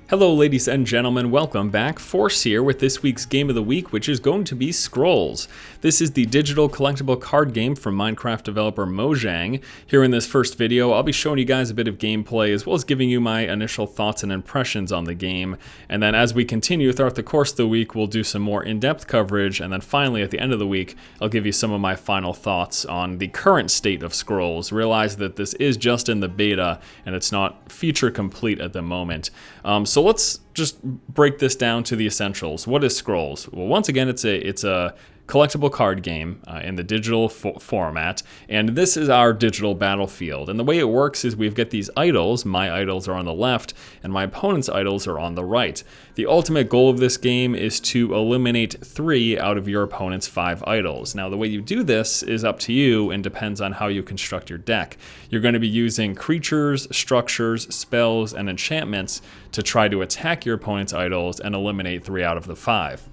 Hello ladies and gentlemen, welcome back. Force here with this week's Game of the Week, which is going to be Scrolls. This is the digital collectible card game from Minecraft developer Mojang. Here in this first video, I'll be showing you guys a bit of gameplay as well as giving you my initial thoughts and impressions on the game. And then as we continue throughout the course of the week, we'll do some more in-depth coverage. And then finally at the end of the week, I'll give you some of my final thoughts on the current state of Scrolls. Realize that this is just in the beta and it's not feature complete at the moment. So let's just break this down to the essentials. What is Scrolls? Well, once again, it's a collectible card game in the digital format, and this is our digital battlefield. And the way it works is we've got these idols. My idols are on the left, and my opponent's idols are on the right. The ultimate goal of this game is to eliminate 3 out of your opponent's 5 idols. Now, the way you do this is up to you and depends on how you construct your deck. You're going to be using creatures, structures, spells, and enchantments to try to attack your opponent's idols and eliminate 3 out of the 5.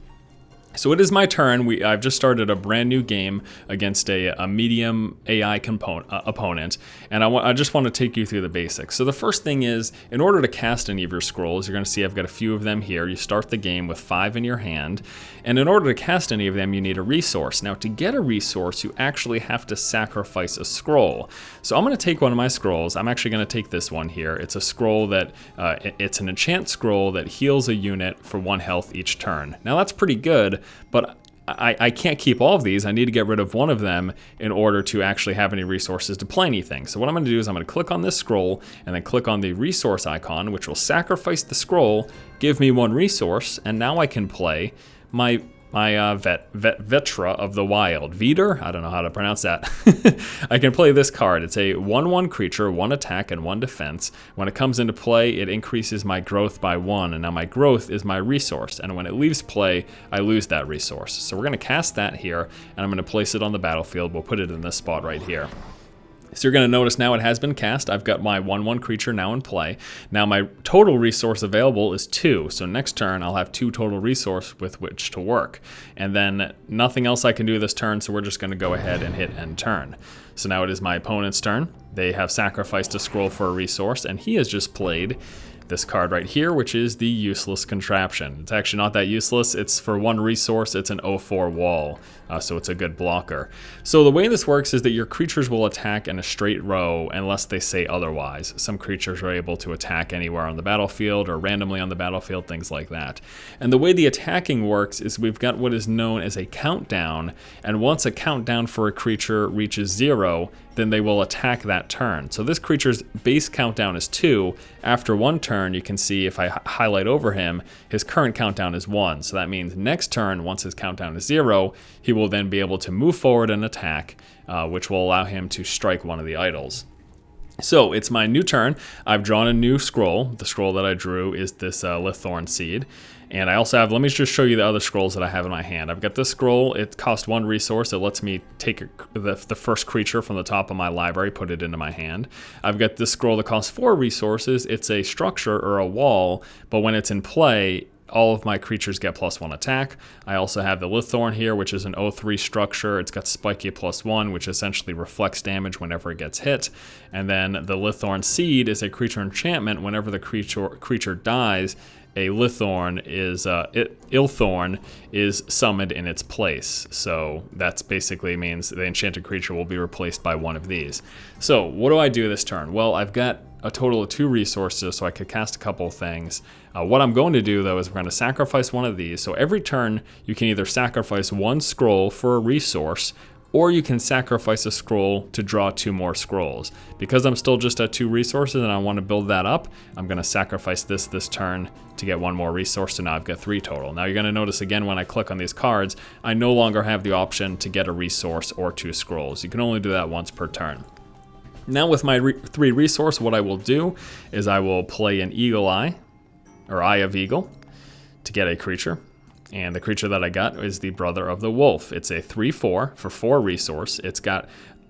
So it is my turn. I've just started a brand new game against a medium AI opponent, and I just want to take you through the basics. So the first thing is, in order to cast any of your scrolls, you're going to see I've got a few of them here. You start the game with 5 in your hand, and in order to cast any of them, you need a resource. Now, to get a resource, you actually have to sacrifice a scroll. So I'm going to take one of my scrolls. I'm actually going to take this one here. It's a scroll that, it's an enchant scroll that heals a unit for 1 health each turn. Now that's pretty good, but I can't keep all of these. I need to get rid of one of them in order to actually have any resources to play anything. So what I'm going to do is I'm going to click on this scroll and then click on the resource icon, which will sacrifice the scroll, give me 1 resource, and now I can play my Vetra of the Wild. Veter? I don't know how to pronounce that. I can play this card. It's a 1/1 creature, 1 attack and 1 defense. When it comes into play, it increases my growth by 1, and now my growth is my resource, and when it leaves play, I lose that resource. So we're going to cast that here, and I'm going to place it on the battlefield. We'll put it in this spot right here. So you're going to notice now it has been cast. I've got my 1/1 creature now in play. Now my total resource available is 2. So next turn I'll have 2 total resource with which to work. And then nothing else I can do this turn, so we're just going to go ahead and hit end turn. So now it is my opponent's turn. They have sacrificed a scroll for a resource, and he has just played this card right here, which is the Useless Contraption. It's actually not that useless. It's for 1 resource. It's an 0/4 wall, so it's a good blocker. So the way this works is that your creatures will attack in a straight row unless they say otherwise. Some creatures are able to attack anywhere on the battlefield or randomly on the battlefield, things like that. And the way the attacking works is we've got what is known as a countdown, and once a countdown for a creature reaches 0, then they will attack that turn. So this creature's base countdown is 2. After 1 turn, you can see if I highlight over him, his current countdown is 1. So that means next turn, once his countdown is 0, he will then be able to move forward and attack, which will allow him to strike one of the idols. So it's my new turn. I've drawn a new scroll. The scroll that I drew is this Lithorn seed. And I also have, let me just show you the other scrolls that I have in my hand. I've got this scroll. It costs 1 resource. It lets me take the first creature from the top of my library, put it into my hand. I've got this scroll that costs 4 resources. It's a structure or a wall, but when it's in play, all of my creatures get +1 attack. I also have the Lithorn here, which is an 0/3 structure. It's got Spiky +1, which essentially reflects damage whenever it gets hit. And then the Lithorn Seed is a creature enchantment. Whenever the creature dies, a Ilthorn is summoned in its place. So that's basically means the enchanted creature will be replaced by one of these. So what do I do this turn? Well, I've got a total of 2 resources, so I could cast a couple of things. What I'm going to do, though, is we're going to sacrifice one of these. So every turn, you can either sacrifice 1 scroll for a resource, or you can sacrifice a scroll to draw 2 more scrolls. Because I'm still just at 2 resources and I want to build that up, I'm going to sacrifice this turn to get 1 more resource, so now I've got 3 total. Now you're going to notice again when I click on these cards, I no longer have the option to get a resource or 2 scrolls. You can only do that once per turn. Now with my 3 resource, what I will do is I will play an Eagle Eye, or Eye of Eagle, to get a creature. And the creature that I got is the Brother of the Wolf. It's a 3/4 for 4 resource. It's got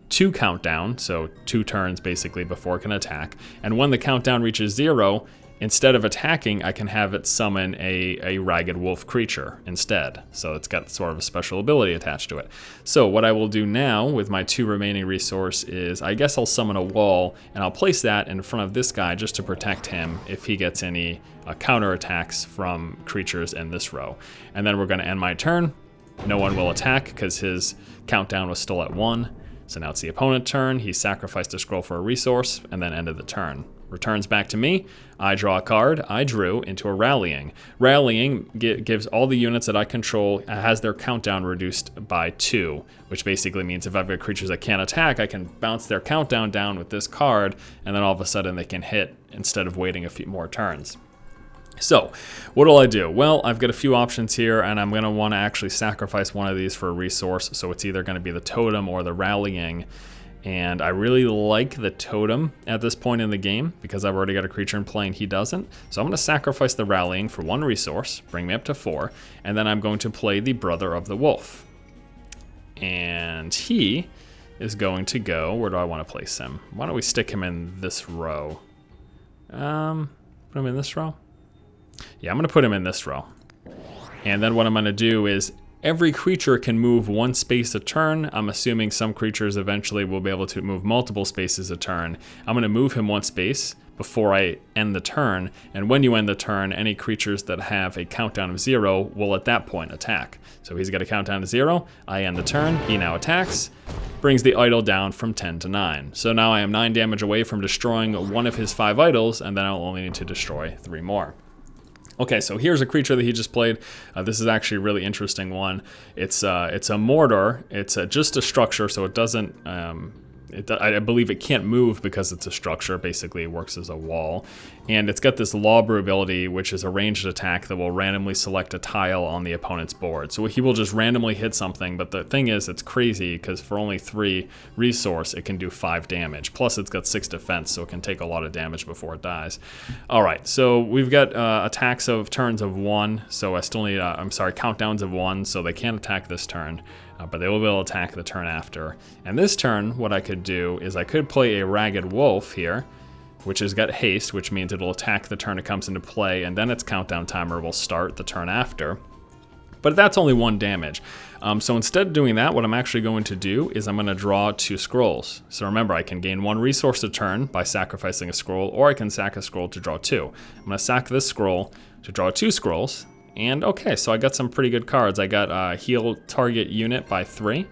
2 countdown, so 2 turns basically before it can attack. And when the countdown reaches 0, instead of attacking, I can have it summon a ragged wolf creature instead. So it's got sort of a special ability attached to it. So what I will do now with my 2 remaining resource is, I guess I'll summon a wall, and I'll place that in front of this guy just to protect him if he gets any counter attacks from creatures in this row. And then we're going to end my turn. No one will attack because his countdown was still at 1. So now it's the opponent's turn. He sacrificed a scroll for a resource and then ended the turn. Returns back to me. I draw a card. I drew into a rallying. Rallying gives all the units that I control, has their countdown reduced by 2, which basically means if I've got creatures that can't attack, I can bounce their countdown down with this card, and then all of a sudden they can hit instead of waiting a few more turns. So, what will I do? Well, I've got a few options here, and I'm going to want to actually sacrifice one of these for a resource, so it's either going to be the totem or the rallying. And I really like the totem at this point in the game, because I've already got a creature in play and he doesn't. So I'm going to sacrifice the rallying for 1 resource, bring me up to 4, and then I'm going to play the Brother of the Wolf. And he is going to go, where do I want to place him? Why don't we stick him in this row? Put him in this row? Yeah, I'm going to put him in this row. And then what I'm going to do is every creature can move 1 space a turn. I'm assuming some creatures eventually will be able to move multiple spaces a turn. I'm going to move him 1 space before I end the turn. And when you end the turn, any creatures that have a countdown of 0 will at that point attack. So he's got a countdown of 0. I end the turn. He now attacks. Brings the idol down from 10 to 9. So now I am 9 damage away from destroying 1 of his 5 idols, and then I'll only need to destroy 3 more. Okay, so here's a creature that he just played. This is actually a really interesting one. It's a mortar. It's just a structure, so it doesn't. I believe it can't move because it's a structure. Basically, it works as a wall. And it's got this Law Brew ability, which is a ranged attack that will randomly select a tile on the opponent's board. So he will just randomly hit something, but the thing is, it's crazy because for only 3 resource, it can do 5 damage. Plus, it's got 6 defense, so it can take a lot of damage before it dies. All right, so we've got attacks of turns of 1, so I still need, countdowns of 1, so they can't attack this turn. But they will be able to attack the turn after. And this turn, what I could do is I could play a Ragged Wolf here, which has got haste, which means it'll attack the turn it comes into play, and then its countdown timer will start the turn after. But that's only 1 damage. So instead of doing that, what I'm actually going to do is I'm going to draw 2 scrolls. So remember, I can gain 1 resource a turn by sacrificing a scroll, or I can sack a scroll to draw 2. I'm going to sack this scroll to draw 2 scrolls. And okay, so I got some pretty good cards. I got heal target unit by 3.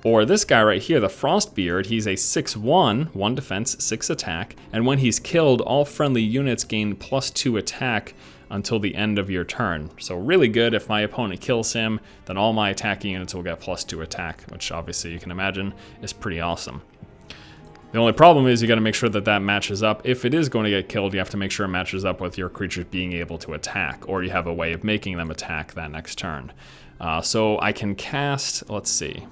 Or this guy right here, the Frostbeard, he's a 6/1, 1 defense, 6 attack. And when he's killed, all friendly units gain +2 attack until the end of your turn. So really good. If my opponent kills him, then all my attacking units will get +2 attack, which obviously you can imagine is pretty awesome. The only problem is you got to make sure that that matches up. If it is going to get killed, you have to make sure it matches up with your creatures being able to attack, or you have a way of making them attack that next turn. So I can cast, let's see,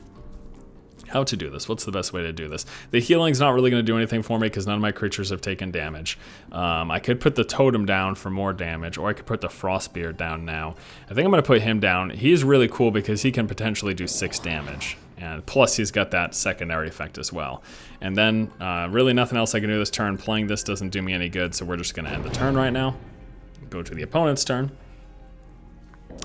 how to do this. What's the best way to do this? The healing's not really going to do anything for me because none of my creatures have taken damage. I could put the totem down for more damage, or I could put the Frostbeard down now. I think I'm going to put him down. He's really cool because he can potentially do 6 damage. And plus he's got that secondary effect as well. And then really nothing else I can do this turn. Playing this doesn't do me any good, so we're just going to end the turn right now. Go to the opponent's turn.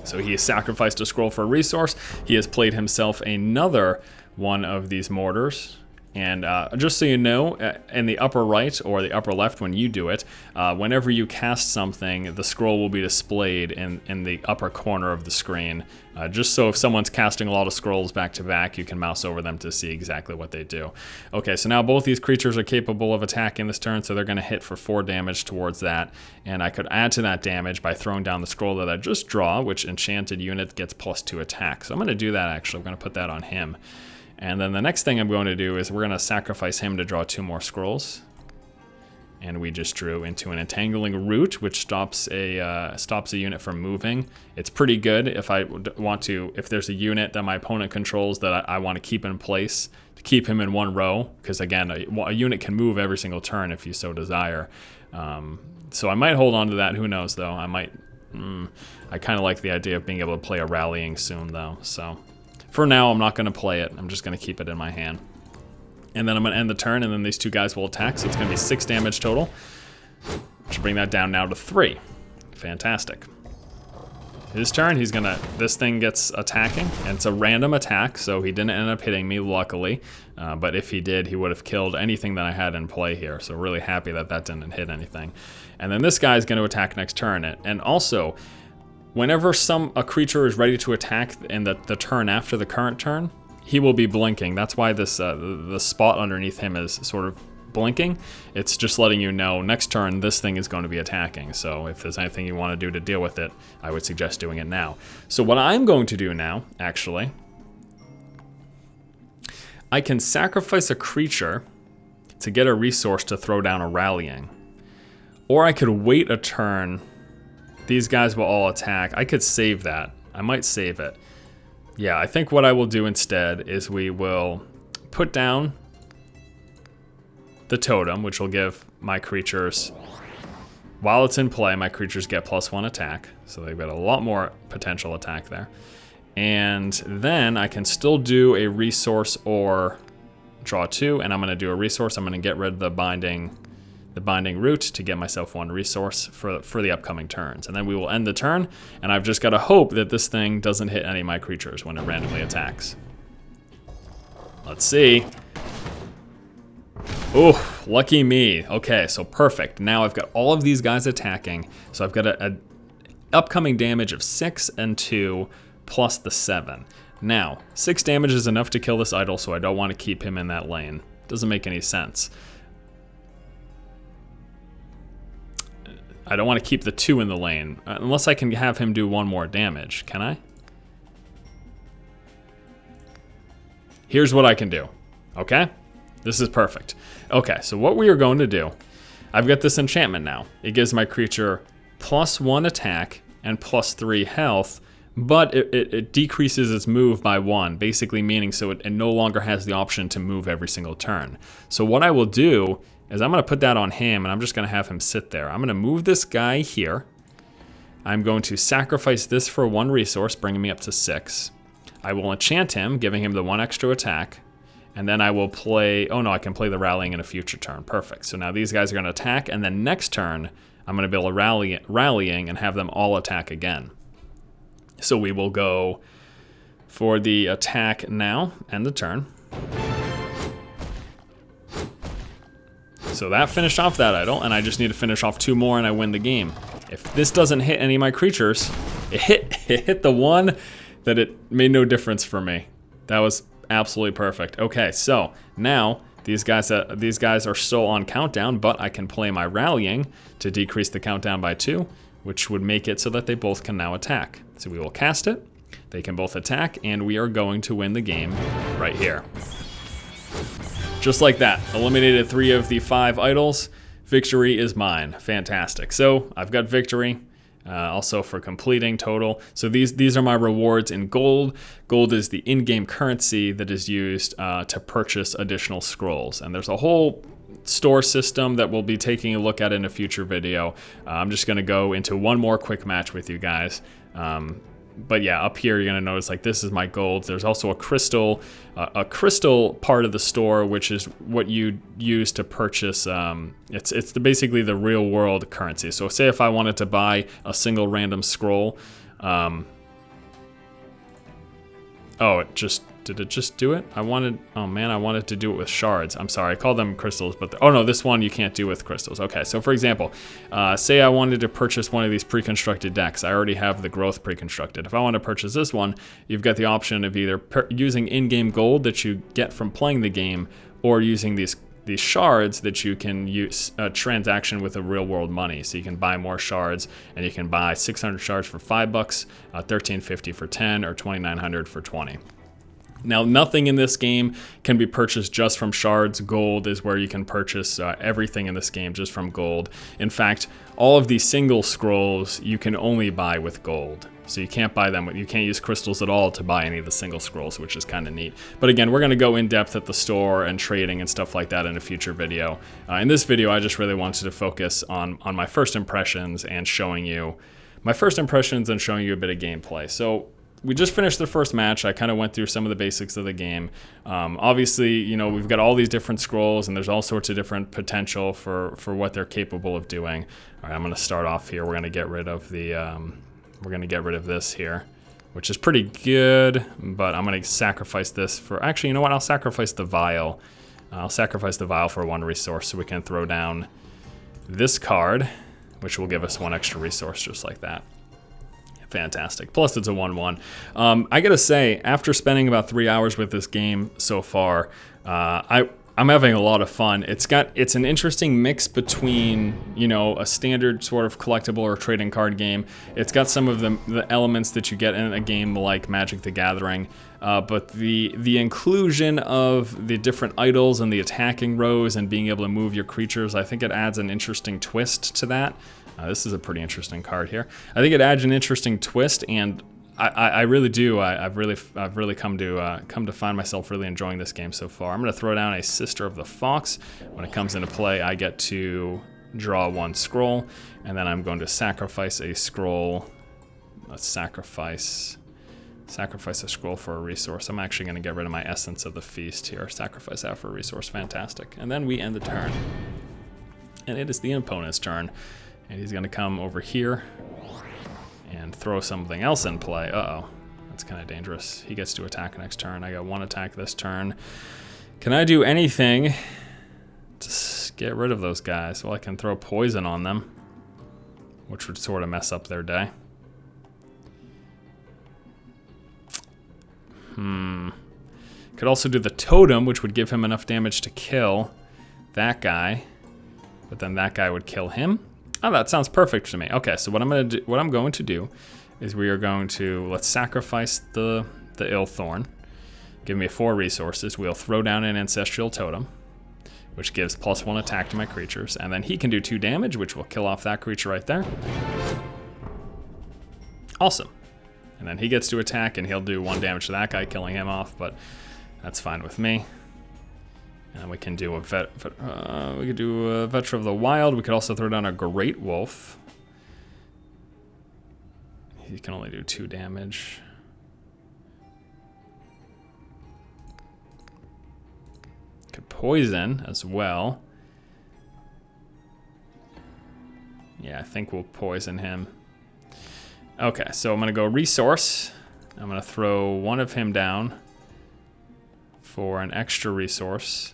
So he has sacrificed a scroll for a resource. He has played himself another one of these mortars. And just so you know, in the upper right or the upper left when you do it, whenever you cast something, the scroll will be displayed in the upper corner of the screen. Just so if someone's casting a lot of scrolls back to back, you can mouse over them to see exactly what they do. Okay, so now both these creatures are capable of attacking this turn, so they're going to hit for 4 damage towards that. And I could add to that damage by throwing down the scroll that I just draw, which enchanted unit gets +2 attack. So I'm going to do that actually. I'm going to put that on him. And then the next thing I'm going to do is we're going to sacrifice him to draw 2 more scrolls. And we just drew into an Entangling Root, which stops a unit from moving. It's pretty good if I want to, if there's a unit that my opponent controls that I want to keep in place, to keep him in 1 row. Because again, a unit can move every single turn if you so desire. So I might hold on to that. Who knows, though? I might. I kind of like the idea of being able to play a rallying soon, though. So for now, I'm not going to play it. I'm just going to keep it in my hand. And then I'm going to end the turn, and then these 2 guys will attack, so it's going to be 6 damage total. Should bring that down now to 3. Fantastic. His turn, he's gonna, this thing gets attacking, and it's a random attack, so he didn't end up hitting me, luckily. But if he did, he would have killed anything that I had in play here, so really happy that that didn't hit anything. And then this guy's gonna attack next turn, and also, whenever a creature is ready to attack in the turn after the current turn, he will be blinking. That's why this the spot underneath him is sort of blinking. It's just letting you know next turn this thing is going to be attacking. So if there's anything you want to do to deal with it, I would suggest doing it now. So what I'm going to do now, actually, I can sacrifice a creature to get a resource to throw down a rallying. Or I could wait a turn. These guys will all attack. I could save that. I might save it. Yeah, I think what I will do instead is we will put down the totem, which will give my creatures, while it's in play, my creatures get +1 attack. So they've got a lot more potential attack there. And then I can still do a resource or draw 2, and I'm gonna do a resource. I'm gonna get rid of the binding root to get myself 1 resource for the upcoming turns. And then we will end the turn, and I've just gotta hope that this thing doesn't hit any of my creatures when it randomly attacks. Let's see. Oh, lucky me. Okay, so perfect. Now I've got all of these guys attacking. So I've got a upcoming damage of 6 and 2 plus the 7. Now, 6 damage is enough to kill this idol, so I don't want to keep him in that lane. Doesn't make any sense. I don't want to keep the 2 in the lane, unless I can have him do 1 more damage. Can I? Here's what I can do, okay? This is perfect. Okay, so what we are going to do, I've got this enchantment now. It gives my creature +1 attack and +3 health, but it decreases its move by 1, basically meaning so it no longer has the option to move every single turn. So what I will do is I'm gonna put that on him, and I'm just gonna have him sit there. I'm gonna move this guy here. I'm going to sacrifice this for 1 resource, bringing me up to 6. I will enchant him, giving him the 1 extra attack. And then I will play, oh no, I can play the rallying in a future turn. Perfect. So now these guys are going to attack, and then next turn, I'm going to build a rallying and have them all attack again. So we will go for the attack now, and the turn. So that finished off that idol, and I just need to finish off 2 more and I win the game. If this doesn't hit any of my creatures, it hit the 1 that it made no difference for me. That was absolutely perfect. Okay, so now these guys are still on countdown, but I can play my rallying to decrease the countdown by 2, which would make it so that they both can now attack. So we will cast it, they can both attack, and we are going to win the game right here. Just like that, eliminated 3 of the 5 idols. Victory is mine. Fantastic. So I've got victory. Also for completing total. So these are my rewards in gold. Gold is the in-game currency that is used to purchase additional scrolls. And there's a whole store system that we'll be taking a look at in a future video. I'm just going to go into one more quick match with you guys. But yeah, up here you're gonna notice like this is my gold. There's also a crystal part of the store, which is what you use to purchase. It's basically the real world currency. So say if I wanted to buy a single random scroll, did it just do it? I wanted to do it with shards. I'm sorry, I call them crystals, but oh no, this one you can't do with crystals. Okay, so for example, say I wanted to purchase one of these pre-constructed decks. I already have the growth pre-constructed. If I want to purchase this one, you've got the option of either using in-game gold that you get from playing the game, or using these shards that you can use a transaction with a real world money. So you can buy more shards, and you can buy 600 shards for $5, 1350 for 10, or 2900 for 20. Now, nothing in this game can be purchased just from shards. Gold is where you can purchase everything in this game just from gold. In fact, all of these single scrolls you can only buy with gold. So you can't buy them, you can't use crystals at all to buy any of the single scrolls, which is kind of neat. But again, we're going to go in depth at the store and trading and stuff like that in a future video. In this video, I just really wanted to focus on my first impressions and showing you my first impressions and showing you a bit of gameplay. So we just finished the first match. I kind of went through some of the basics of the game. Obviously, you know, we've got all these different scrolls, and there's all sorts of different potential for what they're capable of doing. All right, I'm going to start off here. We're going to get rid of the this here, which is pretty good, but I'm going to sacrifice this for, actually, you know what? I'll sacrifice the vial. I'll sacrifice the vial for 1 resource so we can throw down this card, which will give us 1 extra resource just like that. Fantastic. Plus it's a 1/1. I gotta say, after spending about 3 hours with this game so far, I'm having a lot of fun. It's an interesting mix between, you know, a standard sort of collectible or trading card game. It's got some of the elements that you get in a game like Magic the Gathering, but the inclusion of the different idols and the attacking rows and being able to move your creatures, I think it adds an interesting twist to that. This is a pretty interesting card here. I think it adds an interesting twist, and I really do. I've really come to find myself really enjoying this game so far. I'm going to throw down a Sister of the Fox. When it comes into play, I get to draw 1 scroll, and then I'm going to sacrifice a scroll. Let's sacrifice a scroll for a resource. I'm actually going to get rid of my Essence of the Feast here. Sacrifice that for a resource. Fantastic. And then we end the turn. And it is the opponent's turn. And he's going to come over here and throw something else in play. Uh-oh. That's kind of dangerous. He gets to attack next turn. I got 1 attack this turn. Can I do anything to get rid of those guys? Well, I can throw poison on them, which would sort of mess up their day. Could also do the totem, which would give him enough damage to kill that guy, but then that guy would kill him. Oh, that sounds perfect to me. Okay, so what I'm going to do is we are going to, let's sacrifice the Illthorn. Give me 4 resources. We'll throw down an Ancestral Totem, which gives +1 attack to my creatures, and then he can do 2 damage, which will kill off that creature right there. Awesome. And then he gets to attack, and he'll do 1 damage to that guy, killing him off, but that's fine with me. And we can do a Veteran of the Wild. We could also throw down a Great Wolf. He can only do 2 damage. Could poison as well. Yeah, I think we'll poison him. Okay, so I'm gonna go resource. I'm gonna throw 1 of him down for an extra resource.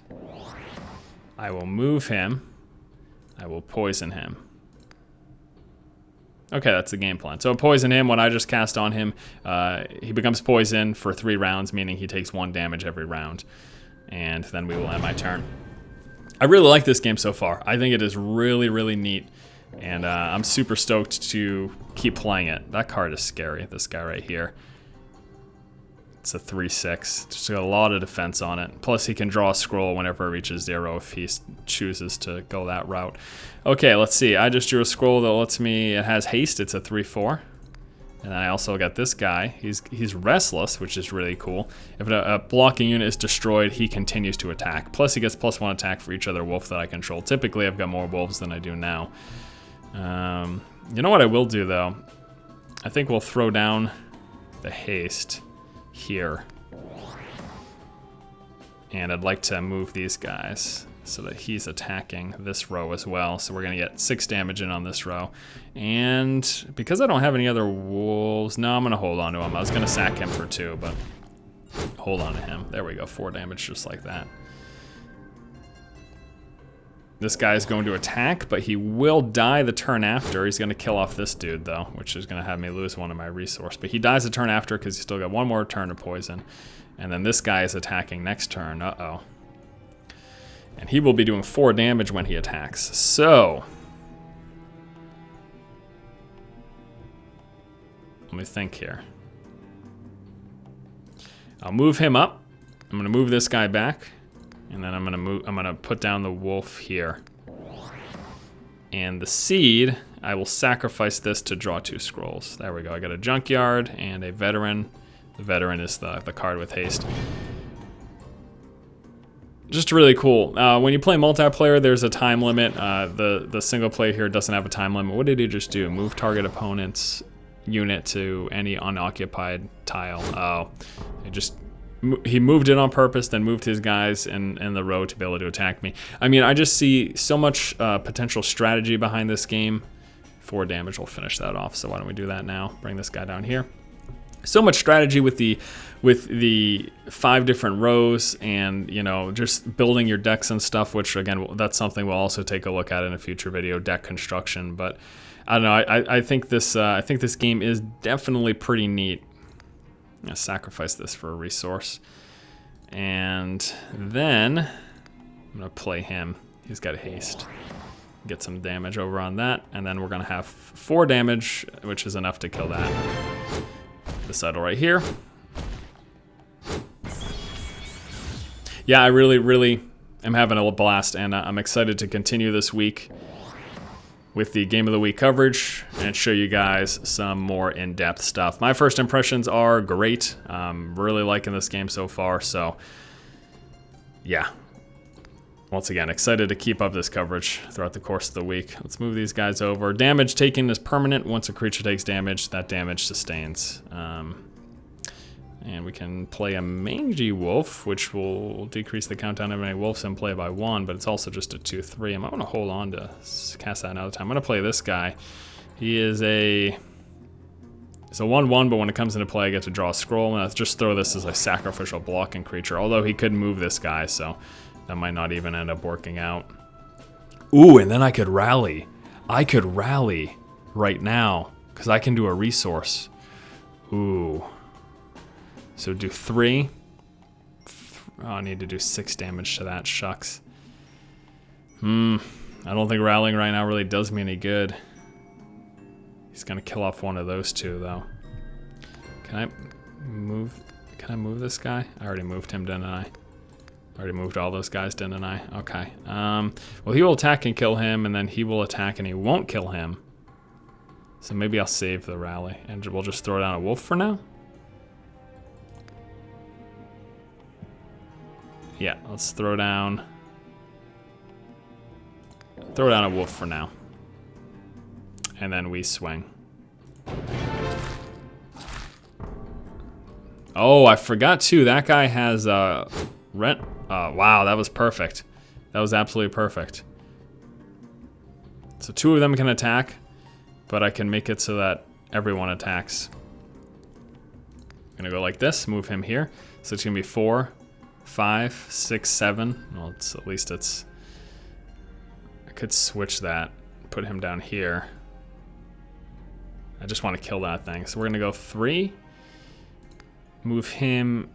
I will move him. I will poison him. Okay, that's the game plan. So poison him, when I just cast on him, he becomes poison for 3 rounds, meaning he takes 1 damage every round. And then we will end my turn. I really like this game so far. I think it is really, really neat. And I'm super stoked to keep playing it. That card is scary, this guy right here. It's a 3/6. Just got a lot of defense on it. Plus, he can draw a scroll whenever it reaches 0 if he chooses to go that route. Okay, let's see. I just drew a scroll that lets me. It has haste. It's a 3/4. And I also got this guy. He's restless, which is really cool. If a blocking unit is destroyed, he continues to attack. Plus, he gets +1 attack for each other wolf that I control. Typically, I've got more wolves than I do now. You know what I will do though? I think we'll throw down the haste here. And I'd like to move these guys so that he's attacking this row as well. So we're gonna get 6 damage in on this row. And because I don't have any other wolves, no, I'm gonna hold on to him. I was gonna sack him for 2, but hold on to him. There we go, 4 damage just like that. This guy is going to attack, but he will die the turn after. He's going to kill off this dude, though, which is going to have me lose 1 of my resource. But he dies the turn after because he's still got 1 more turn to poison. And then this guy is attacking next turn. Uh-oh. And he will be doing 4 damage when he attacks. So let me think here. I'll move him up. I'm going to move this guy back. And then I'm gonna put down the wolf here. And the seed, I will sacrifice this to draw 2 scrolls. There we go. I got a junkyard and a veteran. The veteran is the card with haste. Just really cool. When you play multiplayer, there's a time limit. The single player here doesn't have a time limit. What did he just do? Move target opponents unit to any unoccupied tile. Oh, he moved it on purpose, then moved his guys in the row to be able to attack me. I mean, I just see so much potential strategy behind this game. 4 damage will finish that off, so why don't we do that now? Bring this guy down here. So much strategy with the 5 different rows, and you know, just building your decks and stuff, which again, that's something we'll also take a look at in a future video, deck construction. But I don't know, I think this game is definitely pretty neat. I'm gonna sacrifice this for a resource, and then I'm gonna play him. He's got haste. Get some damage over on that, and then we're gonna have 4 damage, which is enough to kill that. This idol right here. Yeah, I really am having a blast, and I'm excited to continue this week with the Game of the Week coverage and show you guys some more in-depth stuff. My first impressions are great. Really liking this game so far, so yeah. Once again, excited to keep up this coverage throughout the course of the week. Let's move these guys over. Damage taken is permanent. Once a creature takes damage, that damage sustains. And we can play a mangy wolf, which will decrease the countdown of any wolves in play by 1, but it's also just a 2/3. I might want to hold on to cast that another time. I'm going to play this guy. He is it's a 1/1, but when it comes into play, I get to draw a scroll, and I'll just throw this as a sacrificial blocking creature, although he could move this guy, so that might not even end up working out. Ooh, and then I could rally. I could rally right now, because I can do a resource. Ooh. So do 3. Oh, I need to do 6 damage to that. Shucks. I don't think rallying right now really does me any good. He's gonna kill off one of those 2, though. Can I move this guy? I already moved him, didn't I? Already moved all those guys, didn't I? Okay. Well, he will attack and kill him, and then he will attack and he won't kill him. So maybe I'll save the rally, and we'll just throw down a wolf for now. Yeah, let's throw down a wolf for now. And then we swing. Oh, I forgot too, that guy has rent. Wow, that was perfect. That was absolutely perfect. So 2 of them can attack, but I can make it so that everyone attacks. I'm gonna go like this, move him here. So it's gonna be 4, 5, 6, 7. Well, at least it's... I could switch that, put him down here. I just want to kill that thing. So we're gonna go 3, move him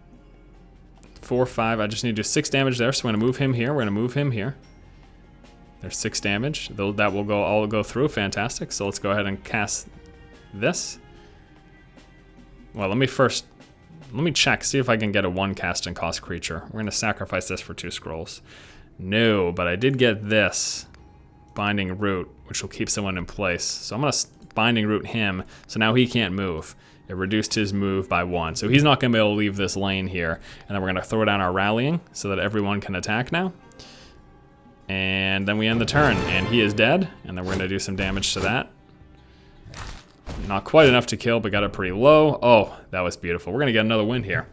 4, 5. I just need to do 6 damage there, so we're gonna move him here. We're gonna move him here. There's 6 damage. That will all go through. Fantastic. So let's go ahead and cast this. Well, let me check, see if I can get a 1 casting cost creature. We're gonna sacrifice this for 2 scrolls. No, but I did get this Binding Root, which will keep someone in place. So I'm gonna Binding Root him, so now he can't move. It reduced his move by 1. So he's not gonna be able to leave this lane here. And then we're gonna throw down our rallying so that everyone can attack now. And then we end the turn, and he is dead. And then we're gonna do some damage to that. Not quite enough to kill, but got it pretty low. Oh, that was beautiful. We're gonna get another win here,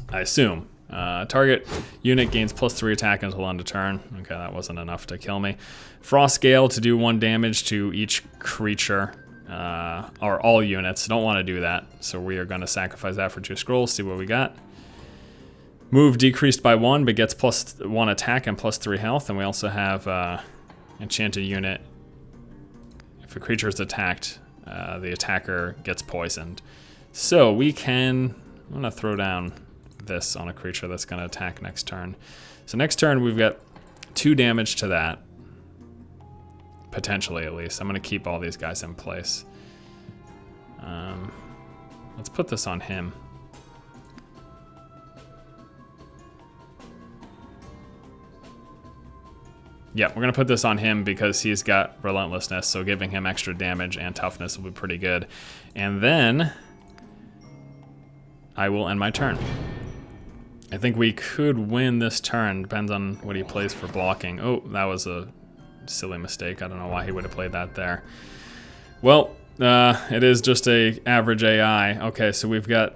I assume. Target unit gains +3 attack until end of turn. Okay, that wasn't enough to kill me. Frost Gale to do 1 damage to each creature, or all units. Don't want to do that, so we are gonna sacrifice that for 2 scrolls, see what we got. Move decreased by 1, but gets +1 attack and +3 health, and we also have enchanted unit. If a creature is attacked, the attacker gets poisoned. So we can, I'm gonna throw down this on a creature that's gonna attack next turn. So next turn we've got 2 damage to that, potentially at least. I'm gonna keep all these guys in place. Let's put this on him. Yeah, we're gonna put this on him because he's got relentlessness, so giving him extra damage and toughness will be pretty good. And then I will end my turn. I think we could win this turn, depends on what he plays for blocking. Oh, that was a silly mistake. I don't know why he would have played that there. Well, It is just a average AI. Okay, so we've got...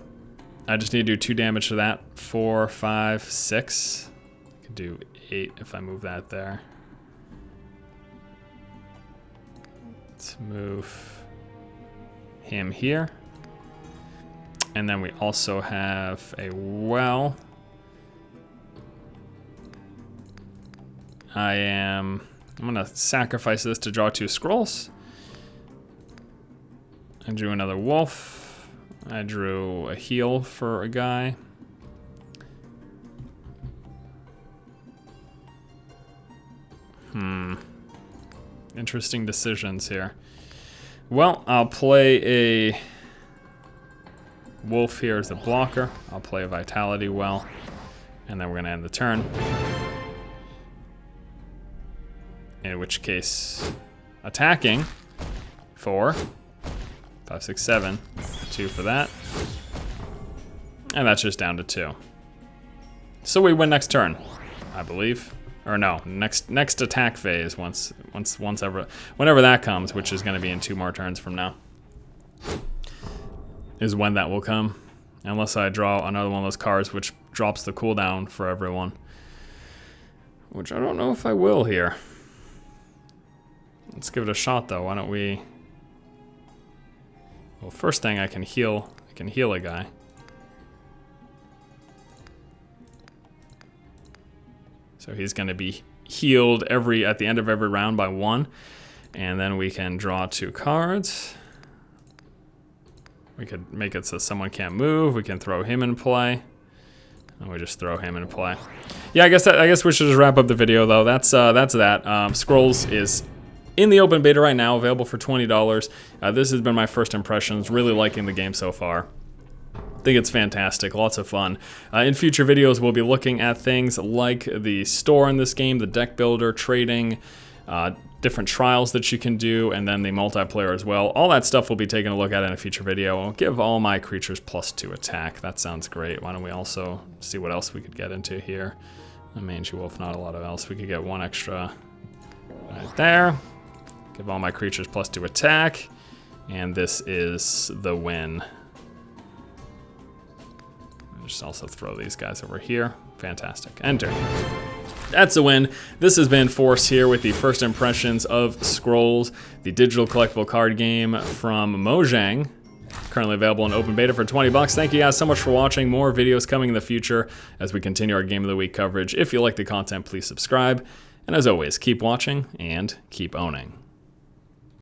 I just need to do 2 damage to that. 4, 5, 6. I could do 8 if I move that there. Let's move him here. And then we also have a well. I'm gonna sacrifice this to draw 2 scrolls. I drew another wolf. I drew a heal for a guy. Interesting decisions here. Well, I'll play a wolf here as a blocker. I'll play a vitality well. And then we're gonna end the turn. In which case, attacking 4, 5, 6, 7, 2 for that. And that's just down to 2. So we win next turn, I believe. Or no, next attack phase whenever that comes, which is gonna be in 2 more turns from now, is when that will come. Unless I draw another one of those cards which drops the cooldown for everyone. Which I don't know if I will here. Let's give it a shot though, why don't we... Well, first thing I can heal a guy. So he's gonna be healed at the end of every round by 1. And then we can draw 2 cards. We could make it so someone can't move. We can throw him in play. And we just throw him in play. Yeah, I guess we should just wrap up the video though. That's that. Scrolls is in the open beta right now, available for $20. This has been my first impressions. Really liking the game so far. I think it's fantastic, lots of fun. In future videos, we'll be looking at things like the store in this game, the deck builder, trading, different trials that you can do, and then the multiplayer as well. All that stuff we'll be taking a look at in a future video. I'll give all my creatures +2 attack. That sounds great. Why don't we also see what else we could get into here? A mangy wolf, not a lot of else. We could get 1 extra right there. Give all my creatures +2 attack. And this is the win. Just also throw these guys over here. Fantastic. Enter. That's a win. This has been Force here with the first impressions of Scrolls, the digital collectible card game from Mojang. Currently available in open beta for $20. Thank you guys so much for watching. More videos coming in the future as we continue our Game of the Week coverage. If you like the content, please subscribe. And as always, keep watching and keep owning.